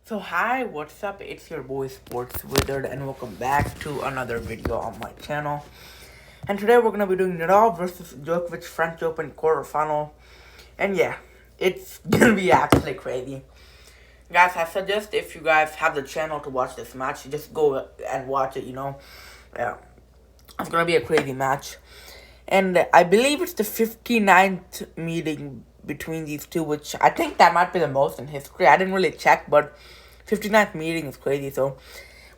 So hi, what's up? It's your boy Sports Wizard and welcome back to another video on my channel. And today we're gonna be doing Nadal versus Djokovic French Open quarterfinal. And yeah, it's gonna be actually crazy. Guys, I suggest if you guys have the channel to watch this match, just go and watch it, Yeah, it's gonna be a crazy match. And I believe it's the 59th meeting between these two, which I think that might be the most in history. I didn't really check, but 59th meeting is crazy. So,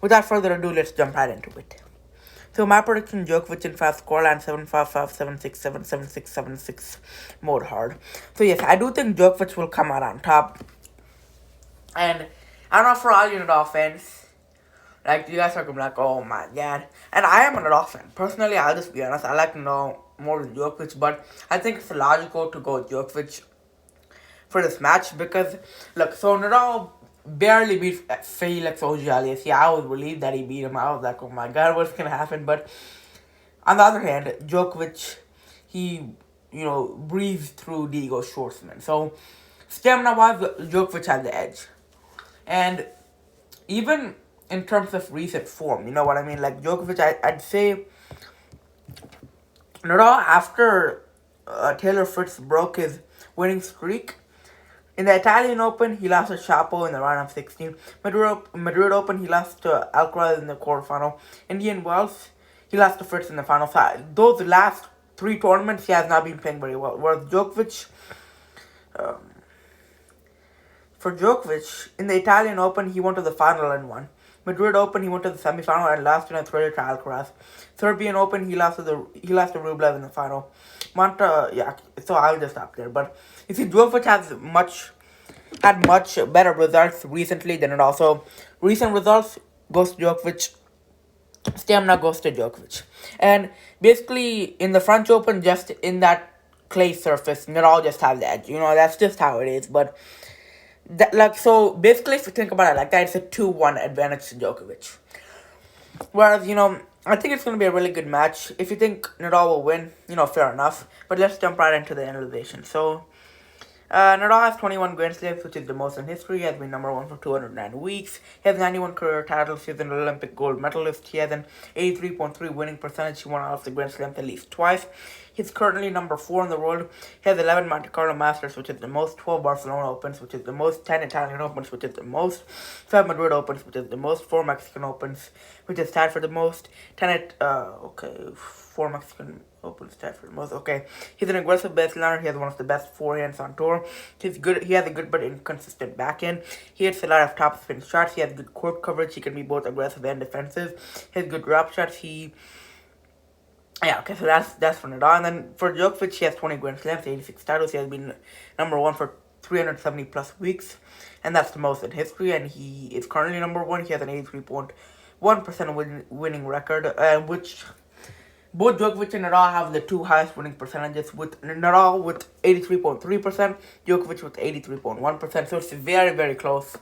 without further ado, let's jump right into it. So, my prediction Djokovic in fast scoreline 7-5-5, 7-6, 7-7-6, 7-6, mode hard. So, yes, I do think Djokovic will come out on top. And I don't know for all you Nadal fans, like, you guys are gonna be like, oh my god. And I am a Nadal fan. Personally, I'll just be honest, I like Nadal more than Djokovic, but I think it's logical to go with Djokovic for this match because, look, so Nadal barely beat Felix Auger-Aliassime. Yeah, I was relieved that he beat him. I was like, oh my god, what's gonna happen? But on the other hand, Djokovic, he, breathed through Diego Schwartzman. So, stamina-wise, Djokovic had the edge. And even in terms of recent form, you know what I mean? Like, Djokovic, I'd say Nadal, after Taylor Fritz broke his winning streak, in the Italian Open, he lost to Chapo in the round of 16. Madrid Open, he lost to Alcaraz in the quarterfinal. Indian Wells, he lost to Fritz in the final. So those last three tournaments, he has not been playing very well. Whereas Djokovic, in the Italian Open, he went to the final and won. Madrid Open, he went to the semifinal and lost in a thriller to Alcaraz. Serbian Open, he lost to Rublev in the final. So I'll just stop there. But you see, Djokovic had much better results recently than it also. Recent results goes to Djokovic. Stamina goes to Djokovic. And basically, in the French Open, just in that clay surface, Nadal just have the edge. That's just how it is. But so basically, if you think about it like that, it's a 2-1 advantage to Djokovic. Whereas, I think it's going to be a really good match. If you think Nadal will win, fair enough. But let's jump right into the analyzation. So, Nadal has 21 Grand Slams, which is the most in history. He has been number one for 209 weeks. He has 91 career titles. He's an Olympic gold medalist. He has an 83.3 winning percentage. He won all of the Grand Slams at least twice. He's currently number 4 in the world. He has 11 Monte Carlo Masters, which is the most, 12 Barcelona Opens, which is the most, 10 Italian Opens, which is the most, 5 Madrid Opens, which is the most, 4 Mexican Opens, which is tied for the most, 4 Mexican Opens tied for the most. Okay, he's an aggressive baseliner. He has one of the best forehands on tour. He's good. He has a good but inconsistent backhand. He hits a lot of top spin shots. He has good court coverage. He can be both aggressive and defensive. He has good drop shots. Okay, so that's for Nadal. And then for Djokovic, he has 20 Grand Slams, 86 titles. He has been number one for 370 plus weeks, and that's the most in history. And he is currently number one. He has an 83.1% winning record, which both Djokovic and Nadal have the two highest winning percentages, with Nadal with 83.3%, Djokovic with 83.1%. So it's very, very close.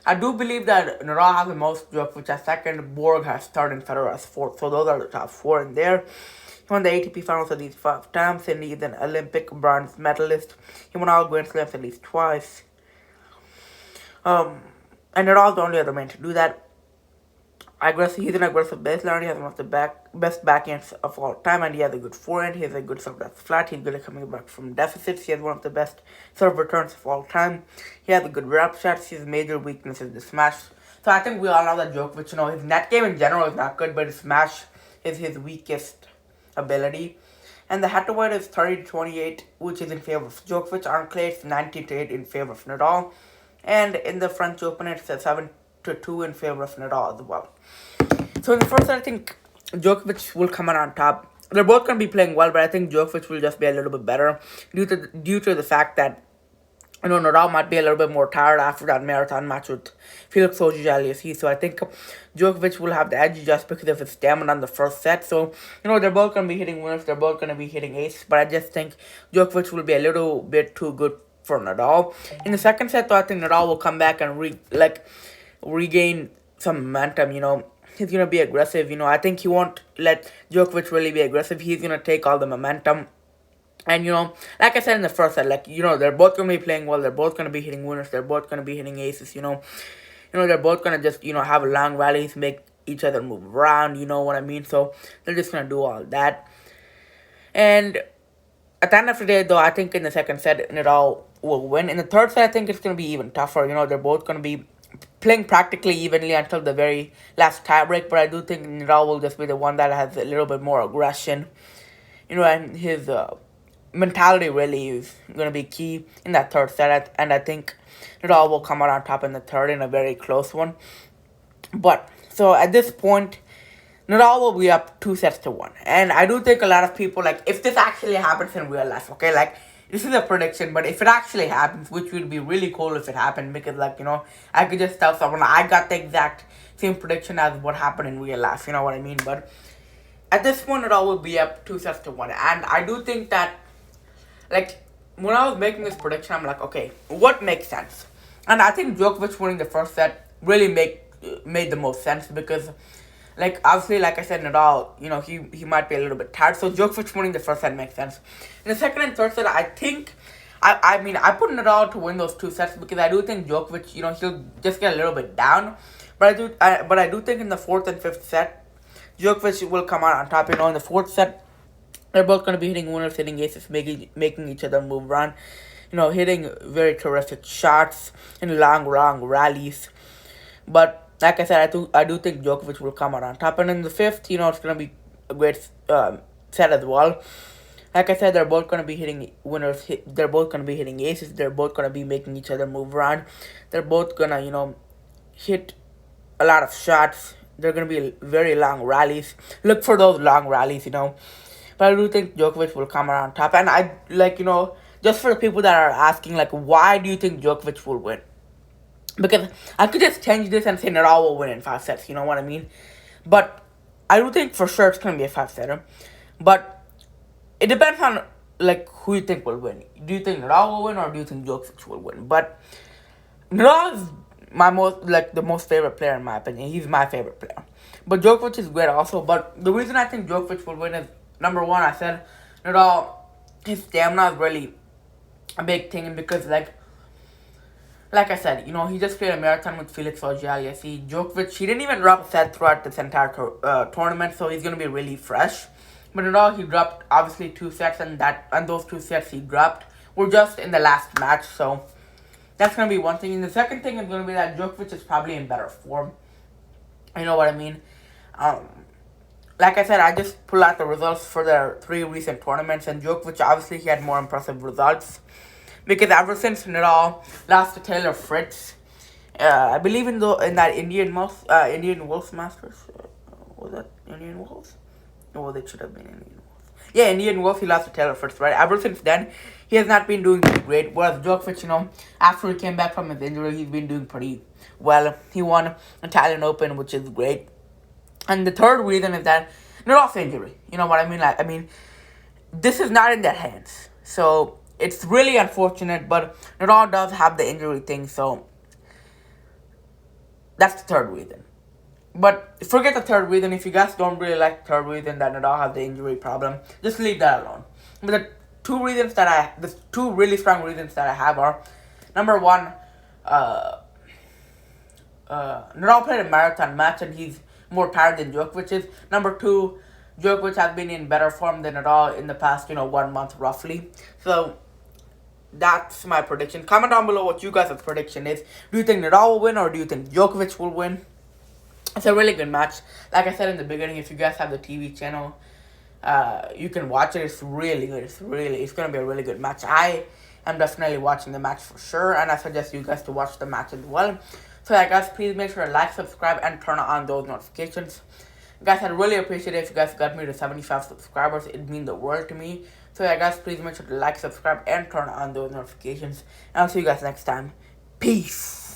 I do believe that Nadal has the most, Djokovic has second, Borg has third, and Federer has fourth. So those are the top four in there. He won the ATP finals at least 5 times, and he's an Olympic bronze medalist. He won all Grand Slams at least twice. And Nadal's the only other man to do that. He's an aggressive baseliner. He has one of the best backhands of all time, and he has a good forehand. He has a good serve that's flat. He's good at coming back from deficits. He has one of the best serve returns of all time. He has a good wrap shots. His major weakness is the smash. So I think we all know that Djokovic, his net game in general is not good, but his smash is his weakest ability. And the head-to-head is 30-28, which is in favor of Djokovic. On clay, it's 19-8 in favor of Nadal. And in the French Open, it's 7-2 in favor of Nadal as well. So in the first set, I think Djokovic will come out on top. They're both going to be playing well, but I think Djokovic will just be a little bit better due to the fact that Nadal might be a little bit more tired after that marathon match with Felix Auger-Aliassime. So I think Djokovic will have the edge just because of his stamina on the first set. So, they're both going to be hitting winners. They're both going to be hitting ace. But I just think Djokovic will be a little bit too good for Nadal. In the second set, though, I think Nadal will come back and regain some momentum, He's going to be aggressive, I think he won't let Djokovic really be aggressive. He's going to take all the momentum And like I said in the first set, like they're both gonna be playing well. They're both gonna be hitting winners. They're both gonna be hitting aces. They're both gonna just have long rallies, make each other move around. You know what I mean? So they're just gonna do all that. And at the end of the day, though, I think in the second set, Nadal will win. In the third set, I think it's gonna be even tougher. They're both gonna be playing practically evenly until the very last tiebreak. But I do think Nadal will just be the one that has a little bit more aggression. And his mentality really is going to be key in that third set, and I think Nadal will come out on top in the third in a very close one. But so at this point, Nadal will be up 2-1, and I do think a lot of people, like, if this actually happens in real life, okay, like, this is a prediction, but if it actually happens, which would be really cool if it happened, because, like, I could just tell someone I got the exact same prediction as what happened in real life, you know what I mean? But at this point, Nadal will be up 2-1, and I do think that, like, when I was making this prediction, I'm like, okay, what makes sense? And I think Djokovic winning the first set really made the most sense because, like, obviously, like I said, Nadal, he might be a little bit tired. So Djokovic winning the first set makes sense. In the second and third set, I think, I mean, I put Nadal to win those two sets because I do think Djokovic, he'll just get a little bit down. But I do think in the fourth and fifth set, Djokovic will come out on top. In the fourth set, they're both going to be hitting winners, hitting aces, making each other move around. Hitting very terrific shots in long rallies. But like I said, I do think Djokovic will come out on top. And in the fifth, it's going to be a great set as well. Like I said, they're both going to be hitting winners. They're both going to be hitting aces. They're both going to be making each other move around. They're both going to, hit a lot of shots. They're going to be very long rallies. Look for those long rallies, But I do think Djokovic will come out on top. And I, just for the people that are asking, why do you think Djokovic will win? Because I could just change this and say Nadal will win in 5 sets, you know what I mean? But I do think for sure it's going to be a 5-setter. But it depends on, who you think will win. Do you think Nadal will win or do you think Djokovic will win? But Nadal is the most favorite player in my opinion. He's my favorite player. But Djokovic is great also. But the reason I think Djokovic will win is, number one, I said Nadal, his stamina is really a big thing because, like I said, he just played a marathon with Felix Auger-Aliassime. Djokovic, he didn't even drop a set throughout this entire tournament, so he's going to be really fresh. But Nadal, he dropped, obviously, 2 sets, and those 2 sets he dropped were just in the last match, so that's going to be one thing. And the second thing is going to be that Djokovic is probably in better form. You know what I mean? Like I said, I just pulled out the results for the 3 recent tournaments, and Djokovic, obviously, he had more impressive results. Because ever since Nadal lost to Taylor Fritz, I believe in that Indian Wells Masters. Was that Indian Wells? No, they should have been Indian Wells. Yeah, Indian Wells, he lost to Taylor Fritz, right? Ever since then, he has not been doing too great. Whereas Djokovic, after he came back from his injury, he's been doing pretty well. He won Italian Open, which is great. And the third reason is that Nadal's injury. You know what I mean? This is not in their hands. So it's really unfortunate, but Nadal does have the injury thing, so that's the third reason. But forget the third reason. If you guys don't really like the third reason that Nadal has the injury problem, just leave that alone. But the two really strong reasons that I have are, number one, Nadal played a marathon match and he's more tired than Djokovic is. Number two, Djokovic has been in better form than Nadal in the past, 1 month roughly. So that's my prediction. Comment down below what you guys' prediction is. Do you think Nadal will win or do you think Djokovic will win? It's a really good match. Like I said in the beginning, if you guys have the TV channel, you can watch it. It's really good. It's going to be a really good match. I am definitely watching the match for sure, and I suggest you guys to watch the match as well. So yeah, guys, please make sure to like, subscribe, and turn on those notifications. Guys, I'd really appreciate it if you guys got me to 75 subscribers. It'd mean the world to me. So yeah, guys, please make sure to like, subscribe, and turn on those notifications. And I'll see you guys next time. Peace.